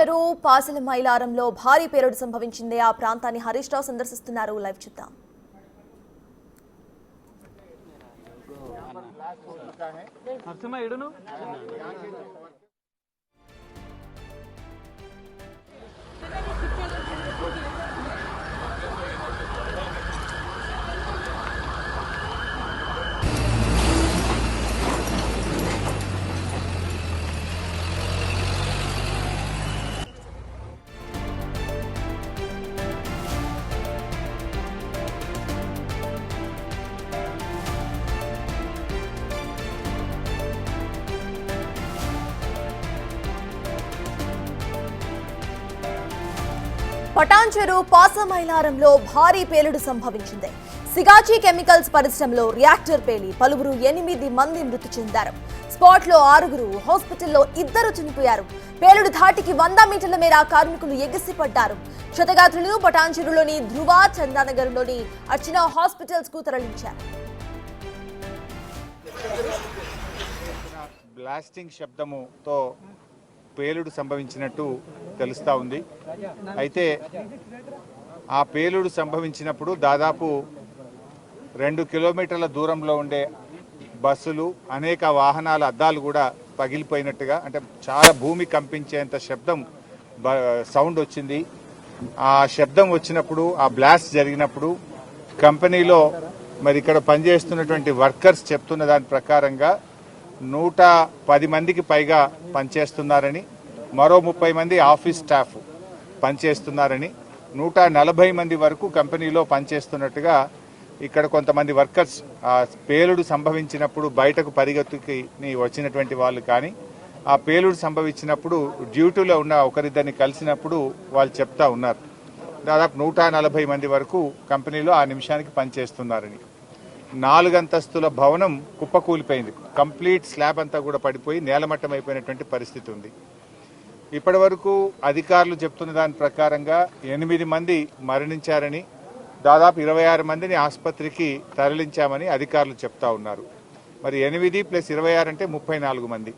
పటాన్చెరు పాసల మైలారంలో భారీ పేలుడు సంభవించింది. ఆ ప్రాంతాన్ని హరీష్ రావు సందర్శిస్తున్నారు. లైవ్ చూద్దాం. పటాన్చెరు పాసమైలారంలో భారీ పేలుడు సంభవించింది. సిగాచి కెమికల్స్ పరిశ్రమలో రియాక్టర్ పేలి పలువురు 8 మంది మృతి చెందారు. స్పాట్ లో 6, హాస్పిటల్లో 2 చనిపోయారు. పేలుడు ధాటికి 100 మీటర్ల మేర కార్మికులు ఎగిసిపడ్డారు. క్షతగాత్రులను పటాన్చెరులోని ధ్రువ, చందానగర్లోని అర్చన హాస్పిటల్స్ కు తరలించారు. బ్లాస్టింగ్ శబ్దముతో పేలుడు సంభవించినట్టు తెలుస్తూ ఉంది. అయితే ఆ పేలుడు సంభవించినప్పుడు దాదాపు 2 కిలోమీటర్ల దూరంలో ఉండే బస్సులు, అనేక వాహనాల అద్దాలు కూడా పగిలిపోయినట్టుగా, అంటే చాలా భూమి కంపించేంత సౌండ్ వచ్చింది. ఆ శబ్దం వచ్చినప్పుడు, ఆ బ్లాస్ట్ జరిగినప్పుడు కంపెనీలో మరి ఇక్కడ పనిచేస్తున్నటువంటి వర్కర్స్ చెప్తున్న దాని ప్రకారంగా 110 మందికి పైగా పనిచేస్తున్నారని, మరో 30 మంది ఆఫీస్ స్టాఫ్ పనిచేస్తున్నారని, 140 మంది వరకు కంపెనీలో పనిచేస్తున్నట్టుగా ఇక్కడ కొంతమంది వర్కర్స్ పేలుడు సంభవించినప్పుడు బయటకు పరిగెత్తుకుని వచ్చినటువంటి వాళ్ళు కానీ, ఆ పేలుడు సంభవించినప్పుడు డ్యూటీలో ఉన్న ఒకరిద్దరిని కలిసినప్పుడు వాళ్ళు చెప్తా ఉన్నారు. దాదాపు 140 మంది వరకు కంపెనీలో ఆ నిమిషానికి పనిచేస్తున్నారని. 4 అంతస్తుల భవనం కుప్పకూలిపోయింది. కంప్లీట్ స్లాబ్ అంతా కూడా పడిపోయి నేలమట్టం అయిపోయినటువంటి పరిస్థితి ఉంది. ఇప్పటి వరకు అధికారులు చెప్తున్న దాని ప్రకారంగా 8 మంది మరణించారని, దాదాపు 26 మందిని ఆసుపత్రికి తరలించామని అధికారులు చెప్తా ఉన్నారు. మరి 8 + 26 అంటే 34 మంది.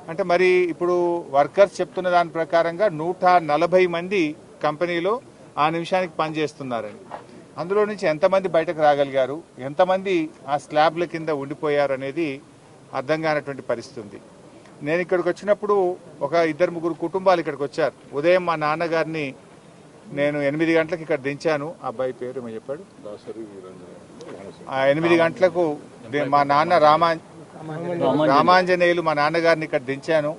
అంటే మరి ఇప్పుడు వర్కర్స్ చెప్తున్న దాని ప్రకారంగా 140 మంది కంపెనీలో ఆ నిమిషానికి పనిచేస్తున్నారని. అందులో నుంచి ఎంతమంది బయటకు రాగలిగారు, ఎంతమంది ఆ స్లాబ్ల కింద ఉండిపోయారు అనేది అర్థం కానటువంటి పరిస్థితి ఉంది. నేను ఇక్కడికి వచ్చినప్పుడు ఒక 2-3 కుటుంబాలు ఇక్కడికి వచ్చారు. ఉదయం మా నాన్నగారిని నేను 8 గంటలకు ఇక్కడ దించాను. అబ్బాయి పేరు ఏమో చెప్పాడు, 8 గంటలకు మా నాన్న రామాంజనేయులు మా నాన్నగారిని ఇక్కడ దించాను.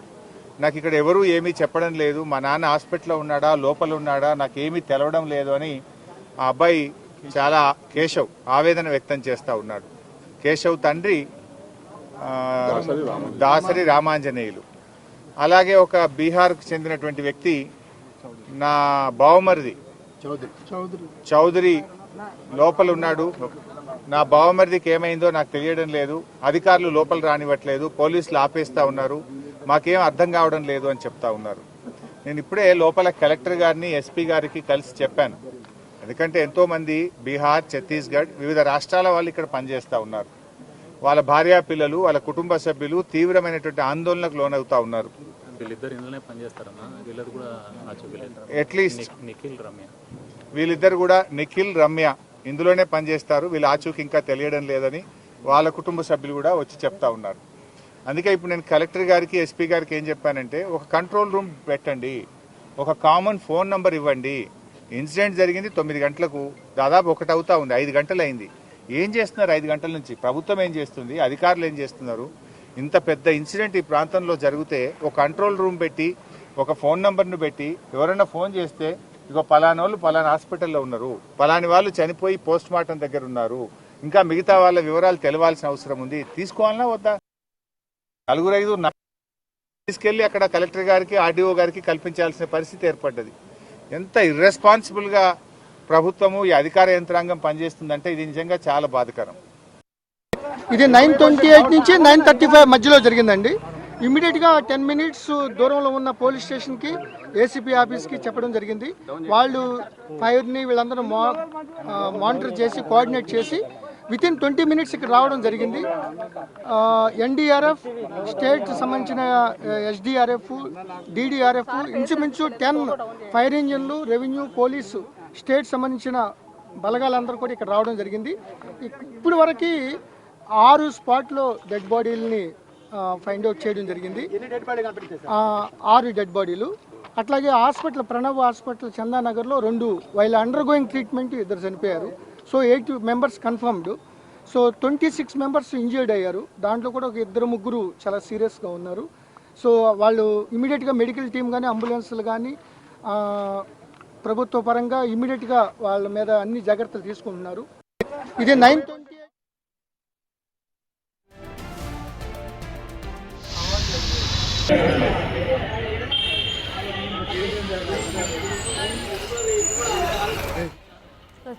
నాకు ఇక్కడ ఎవరూ ఏమీ చెప్పడం లేదు, మా నాన్న హాస్పిటల్లో ఉన్నాడా లోపల ఉన్నాడా నాకేమీ తెలవడం లేదు అని ఆ అబ్బాయి చాలా కేశవ్ ఆవేదన వ్యక్తం చేస్తూ ఉన్నాడు. కేశవ్ తండ్రి దాసరి రామాంజనేయులు. అలాగే ఒక బీహార్కు చెందినటువంటి వ్యక్తి నా బావమరిది చౌదరి లోపల ఉన్నాడు. నా బావమరిదికి ఏమైందో నాకు తెలియడం లేదు, అధికారులు లోపల రానివ్వట్లేదు, పోలీసులు ఆపేస్తా ఉన్నారు, మాకేం అర్థం కావడం లేదు అని చెప్తా ఉన్నారు. నేను ఇప్పుడే లోపల కలెక్టర్ గారిని, ఎస్పీ గారికి కలిసి చెప్పాను. ఎందుకంటే ఎంతో మంది బీహార్, ఛత్తీస్గఢ్ వివిధ రాష్ట్రాల వాళ్ళు ఇక్కడ పనిచేస్తూ ఉన్నారు. వాళ్ళ భార్యా పిల్లలు, వాళ్ళ కుటుంబ సభ్యులు తీవ్రమైనటువంటి ఆందోళనకు లోనవుతా ఉన్నారు. అట్లీస్ట్ వీళ్ళిద్దరు కూడా నిఖిల్, రమ్య ఇందులోనే పనిచేస్తారు. వీళ్ళ ఆచూకీ ఇంకా తెలియడం లేదని వాళ్ళ కుటుంబ సభ్యులు కూడా వచ్చి చెప్తా ఉన్నారు. అందుకే ఇప్పుడు నేను కలెక్టర్ గారికి, ఎస్పీ గారికి ఏం చెప్పానంటే, ఒక కంట్రోల్ రూమ్ పెట్టండి, ఒక కామన్ ఫోన్ నంబర్ ఇవ్వండి. ఇన్సిడెంట్ జరిగింది 9 గంటలకు, దాదాపు 1 అవుతా ఉంది, 5 గంటలు అయింది. ఏం చేస్తున్నారు 5 గంటల నుంచి? ప్రభుత్వం ఏం చేస్తుంది, అధికారులు ఏం చేస్తున్నారు? ఇంత పెద్ద ఇన్సిడెంట్ ఈ ప్రాంతంలో జరిగితే ఒక కంట్రోల్ రూమ్ పెట్టి, ఒక ఫోన్ నంబర్ను పెట్టి, ఎవరైనా ఫోన్ చేస్తే ఇగో పలానా వాళ్ళు పలానా హాస్పిటల్లో ఉన్నారు, పలాని వాళ్ళు చనిపోయి పోస్ట్ మార్టం దగ్గర ఉన్నారు, ఇంకా మిగతా వాళ్ళ వివరాలు తెలవాల్సిన అవసరం ఉంది, తీసుకోవాలన్నా వద్దా? 4-5 తీసుకెళ్లి అక్కడ కలెక్టర్ గారికి, ఆర్డీఓ గారికి కల్పించాల్సిన పరిస్థితి ఏర్పడ్డది. ఎంత ఇర్రెస్పాన్సిబుల్ గా ప్రభుత్వము, ఈ అధికార యంత్రాంగం పనిచేస్తుందంటే ఇది నిజంగా చాలా బాధాకరం. ఇది 9:28 నుంచి 9:35 మధ్యలో జరిగిందండి. ఇమ్మీడియట్ గా 10 మినిట్స్ దూరంలో ఉన్న పోలీస్ స్టేషన్ కి, ఏసీపీ ఆఫీస్ కి చెప్పడం జరిగింది. వాళ్ళు ఫైర్ ని వీళ్ళందరూ మానిటర్ చేసి, కోఆర్డినేట్ చేసి వితిన్ 20 మినిట్స్ ఇక్కడ రావడం జరిగింది. ఎన్డీఆర్ఎఫ్, స్టేట్ సంబంధించిన ఎస్డీఆర్ఎఫ్, డీడీఆర్ఎఫ్, ఇంచుమించు 10 ఫైర్ ఇంజిన్లు, రెవెన్యూ, పోలీసు, స్టేట్ సంబంధించిన బలగాలందరూ కూడా ఇక్కడ రావడం జరిగింది. ఇప్పుడు వరకు 6 స్పాట్లో డెడ్ బాడీలని ఫైండ్ అవుట్ చేయడం జరిగింది. 6 డెడ్ బాడీలు. అట్లాగే హాస్పిటల్, ప్రణవ్ హాస్పిటల్ చందానగర్లో 2 వాళ్ళ అండర్ గోయింగ్ ట్రీట్మెంట్ 2 చనిపోయారు. So 8 members confirmed. So 26 members injured అయ్యారు. దాంట్లో కూడా ఒక 2-3 చాలా సీరియస్గా ఉన్నారు. సో వాళ్ళు ఇమీడియట్గా మెడికల్ టీం కానీ, అంబులెన్స్లు కానీ ప్రభుత్వ పరంగా ఇమీడియట్గా వాళ్ళ మీద అన్ని జాగ్రత్తలు తీసుకుంటున్నారు. ఇది 9:20.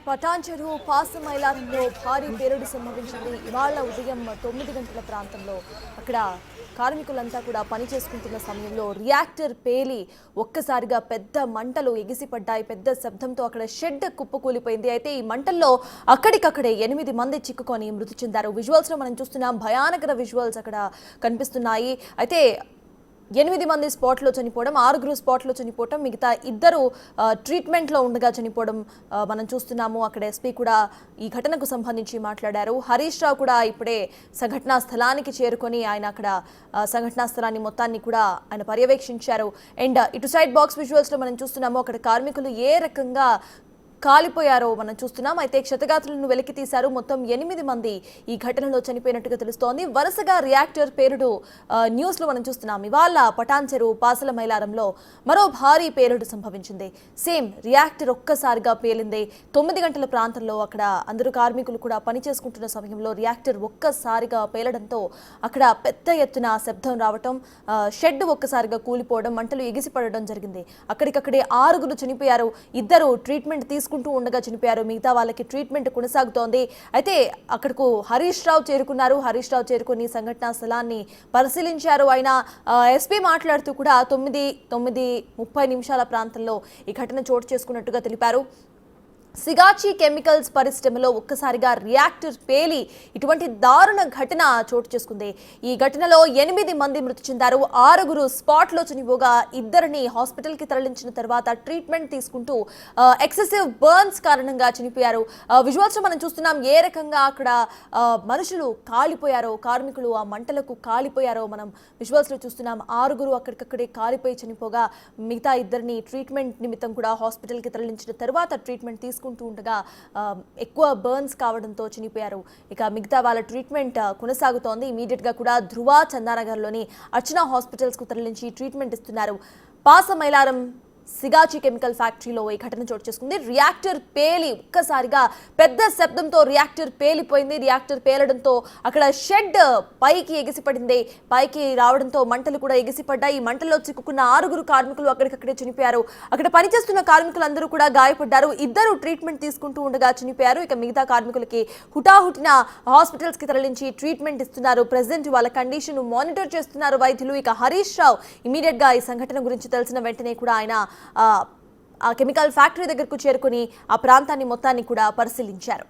పటాన్ చెరువు పాసమైలారంలో భారీ పేలుడు సంభవించింది. ఇవాళ ఉదయం 9 గంటల ప్రాంతంలో అక్కడ కార్మికులంతా కూడా పని చేసుకుంటున్న సమయంలో రియాక్టర్ పేలి ఒక్కసారిగా పెద్ద మంటలు ఎగిసిపడ్డాయి. పెద్ద శబ్దంతో అక్కడ షెడ్ కుప్పకూలిపోయింది. అయితే ఈ మంటల్లో అక్కడికక్కడే 8 మంది చిక్కుకొని మృతి చెందారు. విజువల్స్లో మనం చూస్తున్నాం, భయానకర విజువల్స్ అక్కడ కనిపిస్తున్నాయి. అయితే 8 మంది స్పాట్లో చనిపోవడం, 6 స్పాట్లో చనిపోవడం, మిగతా 2 ట్రీట్మెంట్లో ఉండగా చనిపోవడం మనం చూస్తున్నాము. అక్కడ ఎస్పీ కూడా ఈ ఘటనకు సంబంధించి మాట్లాడారు. హరీష్ రావు కూడా ఇప్పుడే సంఘటనా స్థలానికి చేరుకొని ఆయన అక్కడ సంఘటనా స్థలాన్ని మొత్తాన్ని కూడా ఆయన పర్యవేక్షించారు. అండ్ ఇటు సైడ్ బాక్స్ విజువల్స్లో మనం చూస్తున్నాము, అక్కడ కార్మికులు ఏ రకంగా కాలిపోయారో మనం చూస్తున్నాం. అయితే క్షతగాత్రులను వెలికి తీశారు. మొత్తం 8 మంది ఈ ఘటనలో చనిపోయినట్టుగా తెలుస్తోంది. వరుసగా రియాక్టర్ పేలుడు న్యూస్లో మనం చూస్తున్నాం. ఇవాళ పటాన్ చెరువు పాసల మైలారంలో మరో భారీ పేలుడు సంభవించింది. సేమ్ రియాక్టర్ ఒక్కసారిగా పేలింది. 9 గంటల ప్రాంతంలో అక్కడ అందరూ కార్మికులు కూడా పని చేసుకుంటున్న సమయంలో రియాక్టర్ ఒక్కసారిగా పేలడంతో అక్కడ పెద్ద ఎత్తున శబ్దం రావటం, షెడ్ ఒక్కసారిగా కూలిపోవడం, మంటలు ఎగిసిపడడం జరిగింది. అక్కడికక్కడే 6 చనిపోయారు. 2 ట్రీట్మెంట్ తీసుకుంటూ ఉండగా చనిపోయారు. మిగతా వాళ్ళకి ట్రీట్మెంట్ కొనసాగుతోంది. అయితే అక్కడకు హరీష్ రావు చేరుకున్నారు. హరీష్ రావు చేరుకుని సంఘటనా స్థలాన్ని పరిశీలించారు. ఆయన ఎస్పీ మాట్లాడుతూ కూడా 9:30 ప్రాంతంలో ఈ ఘటన చోటు చేసుకున్నట్టుగా తెలిపారు. సిగాచి కెమికల్స్ పరిశ్రమలో ఒక్కసారిగా రియాక్టర్ పేలి ఇటువంటి దారుణ ఘటన చోటు చేసుకుంది. ఈ ఘటనలో 8 మంది మృతి చెందారు. 6 స్పాట్లో చనిపోగా 2 హాస్పిటల్కి తరలించిన తర్వాత ట్రీట్మెంట్ తీసుకుంటూ ఎక్సెసివ్ బర్న్స్ కారణంగా చనిపోయారు. విజువల్స్లో మనం చూస్తున్నాం ఏ రకంగా అక్కడ మనుషులు కాలిపోయారో, కార్మికులు ఆ మంటలకు కాలిపోయారో మనం విజువల్స్లో చూస్తున్నాం. 6 అక్కడికక్కడే కాలిపోయి చనిపోగా మిగతా 2 ట్రీట్మెంట్ నిమిత్తం కూడా హాస్పిటల్కి తరలించిన తర్వాత ట్రీట్మెంట్ తీసుకుంటూ ఉండగా ఎక్కువ బర్న్స్ కావడంతో చనిపోయారు. ఇక మిగతా వాళ్ళ ట్రీట్మెంట్ కొనసాగుతోంది. ఇమీడియట్ గా కూడా ధృవ, చందానగర్లోని అర్చనా హాస్పిటల్స్ కు తరలించి ట్రీట్మెంట్ ఇస్తున్నారు. పాసమైలారం సిగాచి కెమికల్ ఫ్యాక్టరీలో ఈ ఘటన చోటు చేసుకుంది. రియాక్టర్ పేలి ఒక్కసారిగా పెద్ద శబ్దంతో రియాక్టర్ పేలిపోయింది. రియాక్టర్ పేలడంతో అక్కడ షెడ్ పైకి ఎగిసిపడింది. పైకి రావడంతో మంటలు కూడా ఎగిసిపడ్డాయి. ఈ మంటల్లో చిక్కుకున్న 6 కార్మికులు అక్కడికక్కడే చనిపోయారు. అక్కడ పనిచేస్తున్న కార్మికులందరూ కూడా గాయపడ్డారు. 2 ట్రీట్మెంట్ తీసుకుంటూ ఉండగా చనిపోయారు. ఇక మిగతా కార్మికులకి హుటాహుటిన హాస్పిటల్స్ కి తరలించి ట్రీట్మెంట్ ఇస్తున్నారు. ప్రెసెంట్ వాళ్ళ కండిషన్ మానిటర్ చేస్తున్నారు వైద్యులు. ఇక హరీష్ రావు ఇమీడియట్ గా ఈ సంఘటన గురించి తెలిసిన వెంటనే కూడా ఆయన ఆ కెమికల్ ఫ్యాక్టరీ దగ్గరకు చేరుకుని ఆ ప్రాంతాన్ని మొత్తాన్ని కూడా పరిశీలించారు.